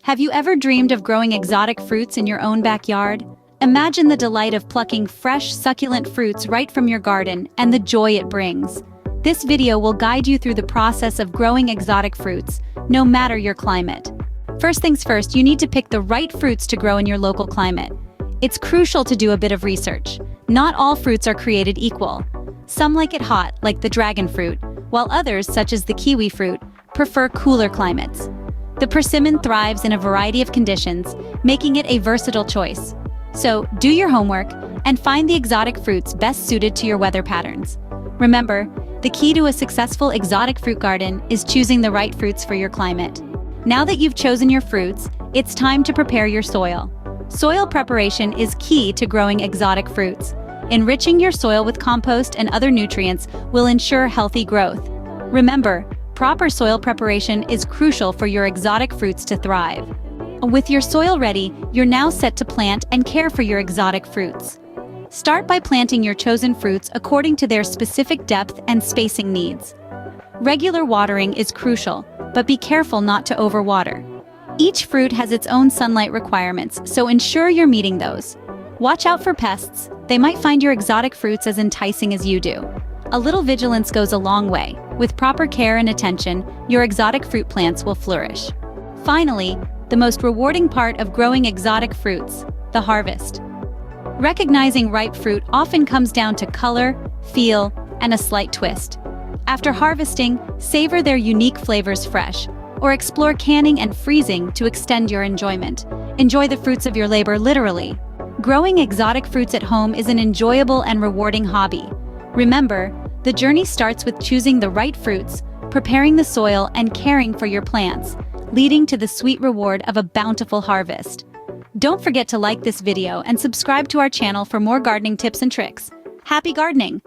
Have you ever dreamed of growing exotic fruits in your own backyard? Imagine the delight of plucking fresh, succulent fruits right from your garden and the joy it brings. This video will guide you through the process of growing exotic fruits, no matter your climate. First things first, you need to pick the right fruits to grow in your local climate. It's crucial to do a bit of research. Not all fruits are created equal. Some like it hot, like the dragon fruit, while others, such as the kiwi fruit, prefer cooler climates. The persimmon thrives in a variety of conditions, making it a versatile choice. So, do your homework and find the exotic fruits best suited to your weather patterns. Remember, the key to a successful exotic fruit garden is choosing the right fruits for your climate. Now that you've chosen your fruits, it's time to prepare your soil. Soil preparation is key to growing exotic fruits. Enriching your soil with compost and other nutrients will ensure healthy growth. Remember, proper soil preparation is crucial for your exotic fruits to thrive. With your soil ready, you're now set to plant and care for your exotic fruits. Start by planting your chosen fruits according to their specific depth and spacing needs. Regular watering is crucial, but be careful not to overwater. Each fruit has its own sunlight requirements, so ensure you're meeting those. Watch out for pests. They might find your exotic fruits as enticing as you do. A little vigilance goes a long way. With proper care and attention, your exotic fruit plants will flourish. Finally, the most rewarding part of growing exotic fruits, the harvest. Recognizing ripe fruit often comes down to color, feel, and a slight twist. After harvesting, savor their unique flavors fresh, or explore canning and freezing to extend your enjoyment. Enjoy the fruits of your labor literally. Growing exotic fruits at home is an enjoyable and rewarding hobby. Remember, the journey starts with choosing the right fruits, preparing the soil, and caring for your plants, leading to the sweet reward of a bountiful harvest. Don't forget to like this video and subscribe to our channel for more gardening tips and tricks. Happy gardening!